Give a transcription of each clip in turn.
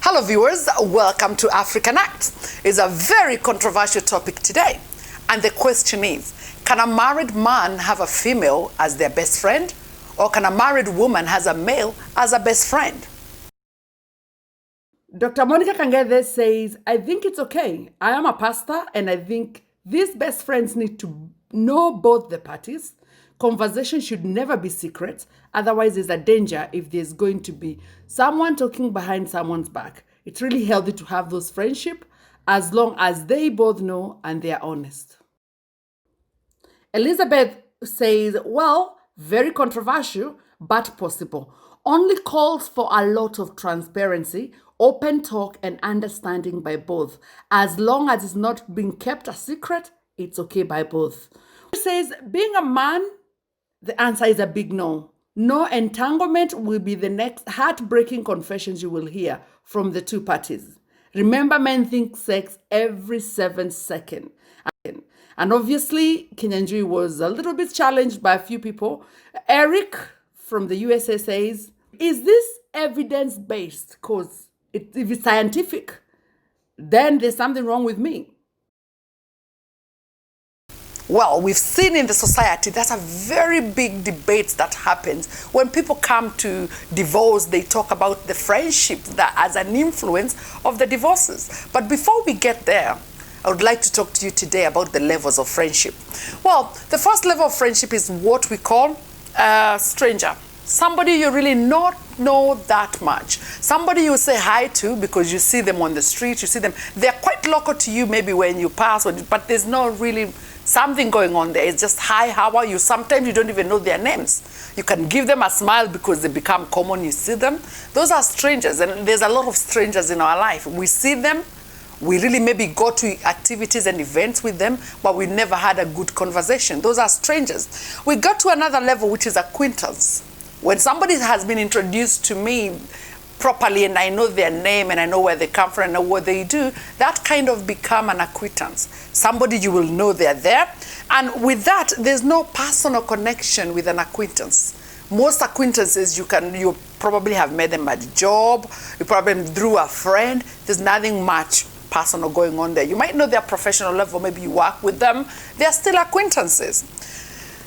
Hello viewers, welcome to African Acts. It's a very controversial topic today. And the question is, can a married man have a female as their best friend? Or can a married woman have a male as a best friend? Dr. Monica Kang'ethe says, I think it's okay. I am a pastor and I think these best friends need to know both the parties. Conversation should never be secret. Otherwise, there's a danger if there's going to be someone talking behind someone's back. It's really healthy to have those friendships as long as they both know and they are honest. Elizabeth says, well, very controversial, but possible. Only calls for a lot of transparency, open talk, and understanding by both. As long as it's not being kept a secret, it's okay by both. She says, being a man, the answer is a big no. No entanglement will be the next heartbreaking confessions you will hear from the two parties. Remember, men think sex every 7 seconds. And obviously, Kinyanjui was a little bit challenged by a few people. Eric from the USA says, is this evidence-based? Because if it's scientific, then there's something wrong with me. Well, we've seen in the society that's a very big debate that happens. When people come to divorce, they talk about the friendship that as an influence of the divorces. But before we get there, I would like to talk to you today about the levels of friendship. Well, the first level of friendship is what we call a stranger. Somebody you really not know that much. Somebody you say hi to because you see them on the street, you see them. They're quite local to you maybe when you pass, but there's not really something going on there. It's just, hi, how are you? Sometimes you don't even know their names. You can give them a smile because they become common, you see them. Those are strangers, and there's a lot of strangers in our life. We see them, we really maybe go to activities and events with them, but we never had a good conversation. Those are strangers. We got to another level, which is acquaintance. When somebody has been introduced to me properly and I know their name and I know where they come from and know what they do, that kind of become an acquaintance. Somebody you will know they're there. And with that, there's no personal connection with an acquaintance. Most acquaintances, you probably have met them at a job, you probably through a friend. There's nothing much personal going on there. You might know their professional level, maybe you work with them. They're still acquaintances.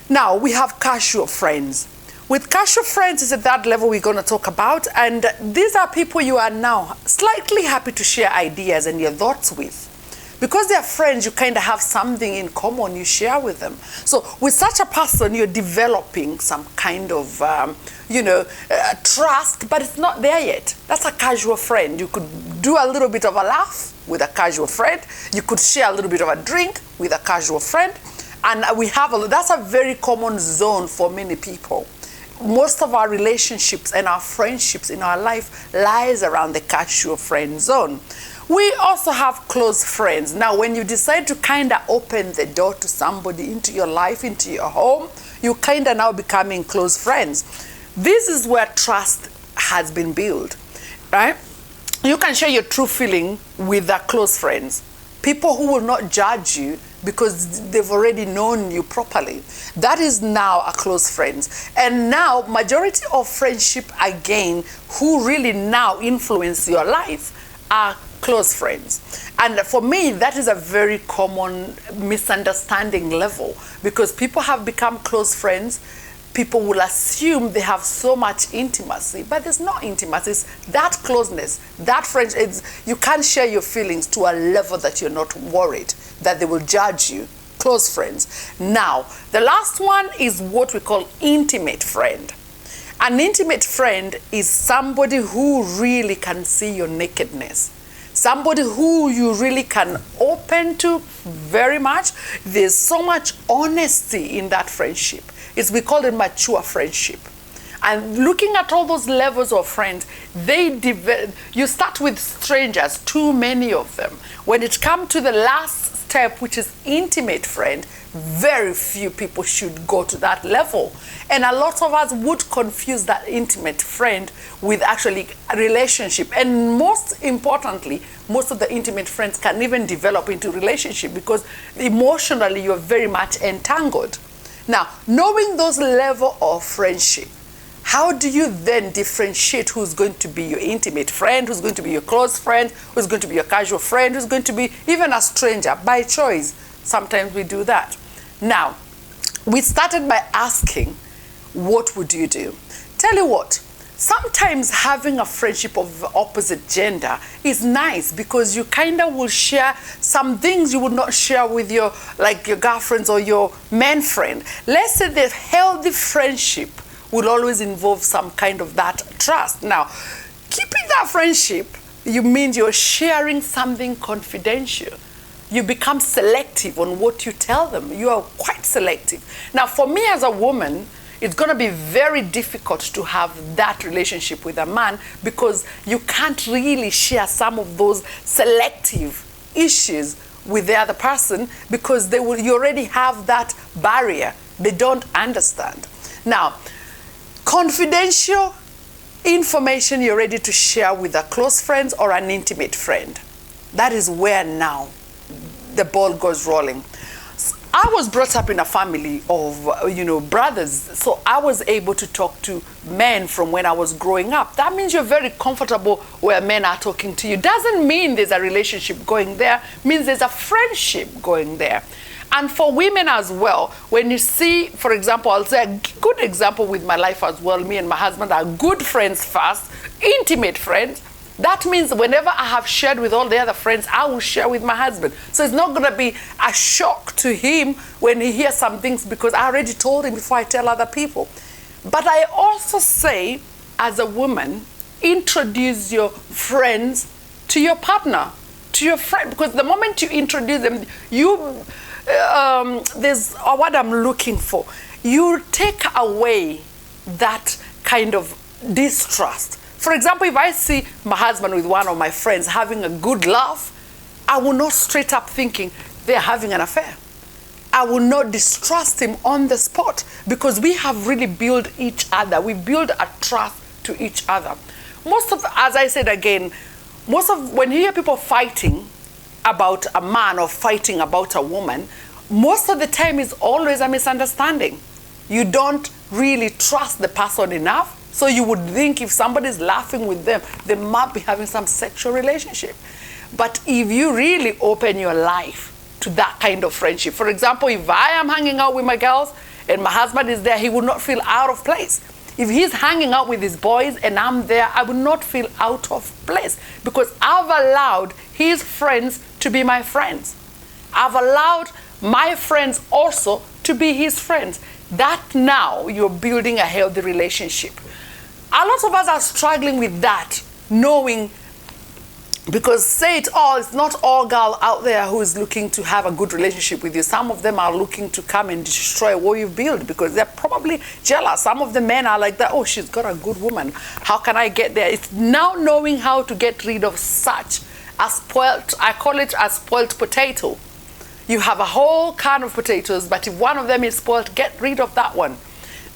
Now, we have casual friends. With casual friends is at that level we're going to talk about, and these are people you are now slightly happy to share ideas and your thoughts with. Because they're friends, you kind of have something in common you share with them. So with such a person, you're developing some kind of, trust, but it's not there yet. That's a casual friend. You could do a little bit of a laugh with a casual friend. You could share a little bit of a drink with a casual friend. And that's a very common zone for many people. Most of our relationships and our friendships in our life lies around the casual friend zone. We also have close friends. Now, when you decide to kind of open the door to somebody into your life, into your home, you kind of now becoming close friends. This is where trust has been built, right? You can share your true feeling with the close friends. People who will not judge you because they've already known you properly. That is now a close friends. And now, majority of friendship, again, who really now influence your life are close friends. And for me, that is a very common misunderstanding level, because people have become close friends. People will assume they have so much intimacy, but there's no intimacy. It's that closeness, that friendship. You can't share your feelings to a level that you're not worried that they will judge you. Close friends. Now, the last one is what we call intimate friend. An intimate friend is somebody who really can see your nakedness. Somebody who you really can open to very much. There's so much honesty in that friendship. We call it mature friendship. And looking at all those levels of friends, you start with strangers, too many of them. When it comes to the last step, which is intimate friend, very few people should go to that level. And a lot of us would confuse that intimate friend with actually a relationship. And most importantly, most of the intimate friends can even develop into relationship because emotionally you're very much entangled. Now, knowing those level of friendship, how do you then differentiate who's going to be your intimate friend, who's going to be your close friend, who's going to be your casual friend, who's going to be even a stranger? By choice, sometimes we do that. Now, we started by asking, what would you do? Tell you what, sometimes having a friendship of the opposite gender is nice because you kind of will share some things you would not share with your girlfriends or your man friend. Let's say the healthy friendship will always involve some kind of that trust. Now, keeping that friendship, you mean you're sharing something confidential. You become selective on what you tell them. You are quite selective. Now, for me as a woman, it's going to be very difficult to have that relationship with a man because you can't really share some of those selective issues with the other person because you already have that barrier. They don't understand. Now, confidential information you're ready to share with a close friend or an intimate friend. That is where now the ball goes rolling. I was brought up in a family of, brothers, so I was able to talk to men from when I was growing up. That means you're very comfortable where men are talking to you. Doesn't mean there's a relationship going there, means there's a friendship going there. And for women as well, when you see, for example, I'll say a good example with my life as well, me and my husband are good friends first, intimate friends. That means whenever I have shared with all the other friends, I will share with my husband. So it's not going to be a shock to him when he hears some things because I already told him before I tell other people. But I also say, as a woman, introduce your friends to your partner, to your friend. Because the moment you introduce them, there's what I'm looking for. You take away that kind of distrust. For example, if I see my husband with one of my friends having a good laugh, I will not straight up thinking they're having an affair. I will not distrust him on the spot because we have really built each other. We build a trust to each other. As I said again, when you hear people fighting about a man or fighting about a woman, most of the time is always a misunderstanding. You don't really trust the person enough. So you would think if somebody's laughing with them, they might be having some sexual relationship. But if you really open your life to that kind of friendship, for example, if I am hanging out with my girls and my husband is there, he would not feel out of place. If he's hanging out with his boys and I'm there, I would not feel out of place because I've allowed his friends to be my friends. I've allowed my friends also to be his friends. That now you're building a healthy relationship. A lot of us are struggling with that, knowing, because it's not all girl out there who is looking to have a good relationship with you. Some of them are looking to come and destroy what you've built because they're probably jealous. Some of the men are like that, oh, she's got a good woman. How can I get there? It's now knowing how to get rid of such a I call it a spoiled potato. You have a whole can of potatoes, but if one of them is spoiled, get rid of that one.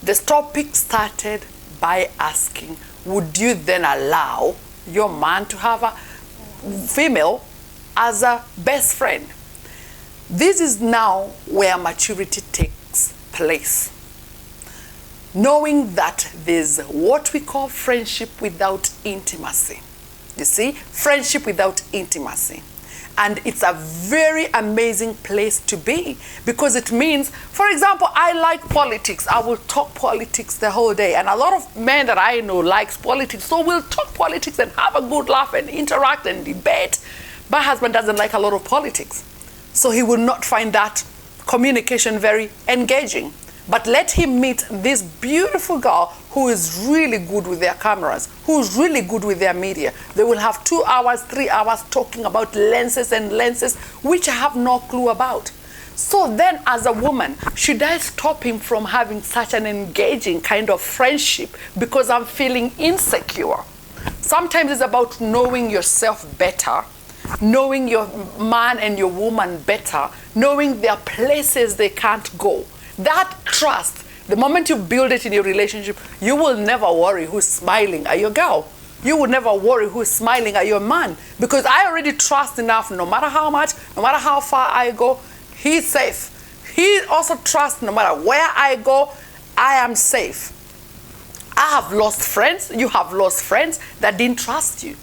This topic started by asking, would you then allow your man to have a female as a best friend? This is now where maturity takes place. Knowing that there's what we call friendship without intimacy. You see, friendship without intimacy. And it's a very amazing place to be because it means, for example, I like politics. I will talk politics the whole day. And a lot of men that I know likes politics. So we'll talk politics and have a good laugh and interact and debate. My husband doesn't like a lot of politics. So he will not find that communication very engaging. But let him meet this beautiful girl who is really good with their cameras, who is really good with their media. They will have 2 hours, 3 hours talking about lenses and lenses, which I have no clue about. So then as a woman, should I stop him from having such an engaging kind of friendship because I'm feeling insecure? Sometimes it's about knowing yourself better, knowing your man and your woman better, knowing their places they can't go. That trust, the moment you build it in your relationship, you will never worry who's smiling at your girl. You will never worry who's smiling at your man because I already trust enough, no matter how much, no matter how far I go, he's safe. He also trusts no matter where I go, I am safe. I have lost friends, you have lost friends that didn't trust you.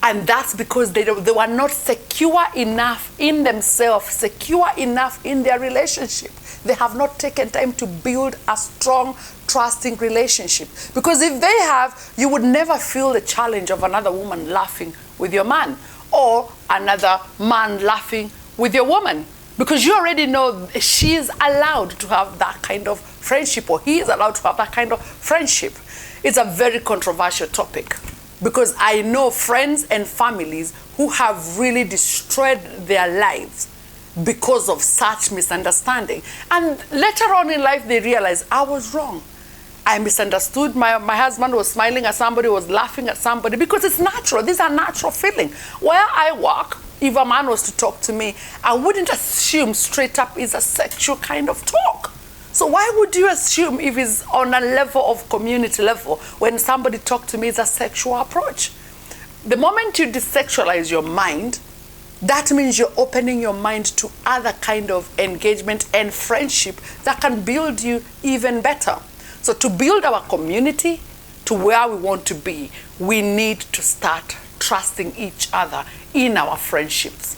And that's because they were not secure enough in themselves, secure enough in their relationship. They have not taken time to build a strong, trusting relationship. Because if they have, you would never feel the challenge of another woman laughing with your man, or another man laughing with your woman. Because you already know she is allowed to have that kind of friendship, or he is allowed to have that kind of friendship. It's a very controversial topic, because I know friends and families who have really destroyed their lives because of such misunderstanding. And later on in life, they realize, I was wrong. I misunderstood. My husband was smiling at somebody, was laughing at somebody, because it's natural. These are natural feelings. Where I work, if a man was to talk to me, I wouldn't assume straight up it's a sexual kind of talk. So why would you assume if it's on a level of community level, when somebody talks to me, it's a sexual approach? The moment you desexualize your mind, that means you're opening your mind to other kind of engagement and friendship that can build you even better. So to build our community to where we want to be, we need to start trusting each other in our friendships.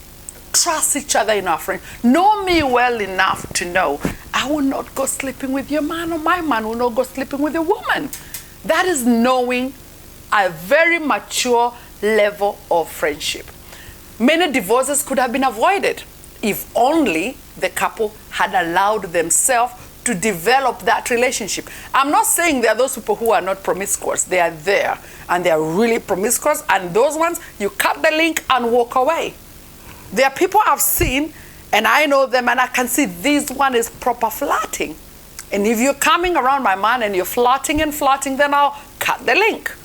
Trust each other in our friendships. Know me well enough to know I will not go sleeping with your man, or my man will not go sleeping with a woman. That is knowing a very mature level of friendship. Many divorces could have been avoided if only the couple had allowed themselves to develop that relationship. I'm not saying there are those people who are not promiscuous. They are there, and they are really promiscuous, and those ones, you cut the link and walk away. There are people I've seen, and I know them, and I can see this one is proper flirting. And if you're coming around my man and you're flirting and flirting, then I'll cut the link.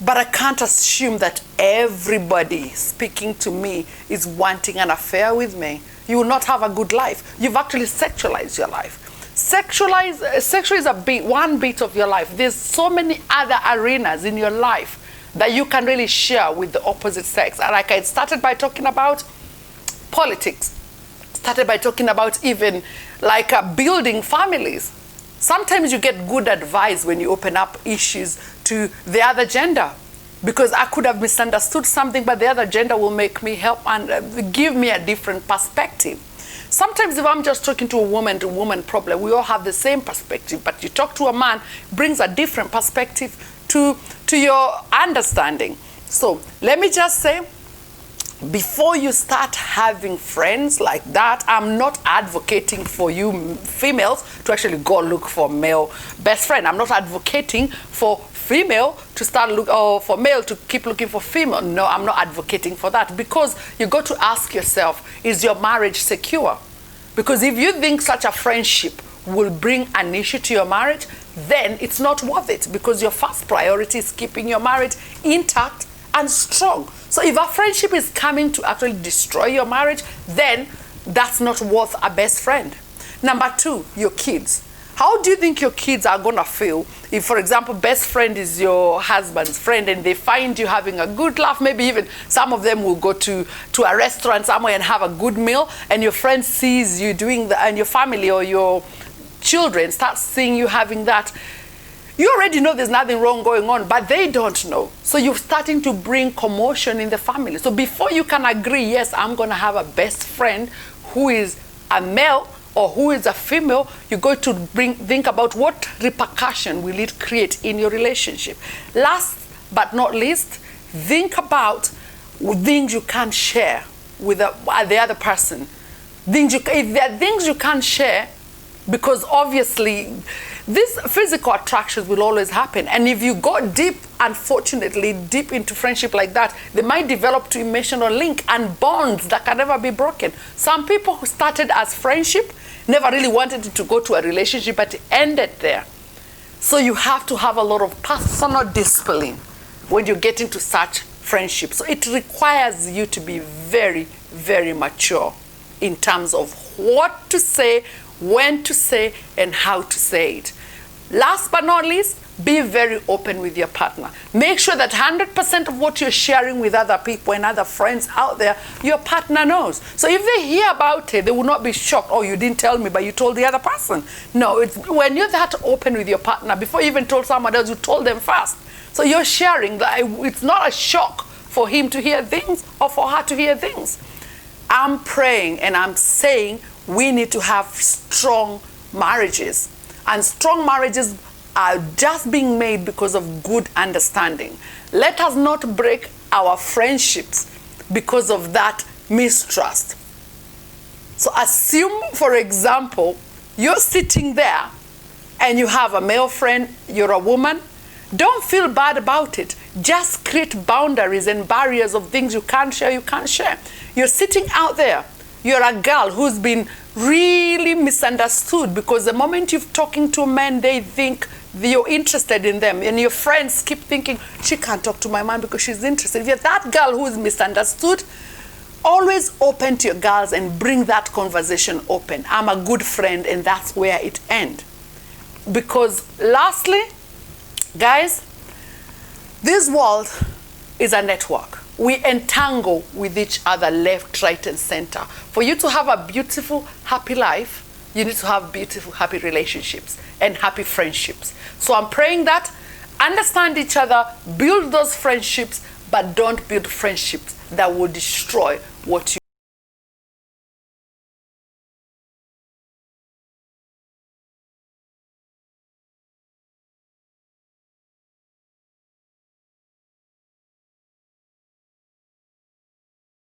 But I can't assume that everybody speaking to me is wanting an affair with me. You will not have a good life. You've actually sexualized your life. Sexual is one bit of your life. There's so many other arenas in your life that you can really share with the opposite sex. And like I started by talking about politics, started by talking about even like building families. Sometimes you get good advice when you open up issues to the other gender, because I could have misunderstood something, but the other gender will make me help and give me a different perspective. Sometimes if I'm just talking to woman problem, we all have the same perspective, but you talk to a man, brings a different perspective to your understanding. So let me just say, before you start having friends like that, I'm not advocating for you females to actually go look for male best friend. I'm not advocating for female to start look, or for male to keep looking for female. No, I'm not advocating for that, because you got to ask yourself, is your marriage secure? Because if you think such a friendship will bring an issue to your marriage, then it's not worth it, because your first priority is keeping your marriage intact and strong. So if a friendship is coming to actually destroy your marriage, then that's not worth a best friend. Number two, your kids. How do you think your kids are going to feel if, for example, best friend is your husband's friend and they find you having a good laugh? Maybe even some of them will go to a restaurant somewhere and have a good meal, and your friend sees you doing that, and your family or your children start seeing you having that. You already know there's nothing wrong going on, but they don't know. So you're starting to bring commotion in the family. So before you can agree, yes, I'm going to have a best friend who is a male or who is a female, you're going to think about what repercussion will it create in your relationship. Last but not least, think about things you can't share with the other person. If there are things you can't share, because obviously these physical attractions will always happen, and if you go deep, unfortunately deep into friendship like that, they might develop to emotional link and bonds that can never be broken. Some people who started as friendship never really wanted it to go to a relationship, but it ended there. So you have to have a lot of personal discipline when you get into such friendship. So it requires you to be very, very mature in terms of what to say, when to say, and how to say it. Last but not least, Be very open with your partner. Make sure that 100% of what you're sharing with other people and other friends out there, your partner knows. So if they hear about it, they will not be shocked. Oh, you didn't tell me, but you told the other person. No, it's when you're that open with your partner, before you even told someone else, you told them first. So you're sharing that it's not a shock for him to hear things or for her to hear things. I'm praying and I'm saying we need to have strong marriages. And strong marriages are just being made because of good understanding. Let us not break our friendships because of that mistrust. So assume, for example, you're sitting there and you have a male friend, you're a woman. Don't feel bad about it. Just create boundaries and barriers of things you can't share, you can't share. You're sitting out there. You're a girl who's been really misunderstood because the moment you're talking to men, they think you're interested in them. And your friends keep thinking, she can't talk to my man because she's interested. If you're that girl who is misunderstood, always open to your girls and bring that conversation open. I'm a good friend, and that's where it ends. Because lastly, guys, this world is a network. We entangle with each other left, right, and center. For you to have a beautiful, happy life, you need to have beautiful, happy relationships and happy friendships. So I'm praying that understand each other, build those friendships, but don't build friendships that will destroy what you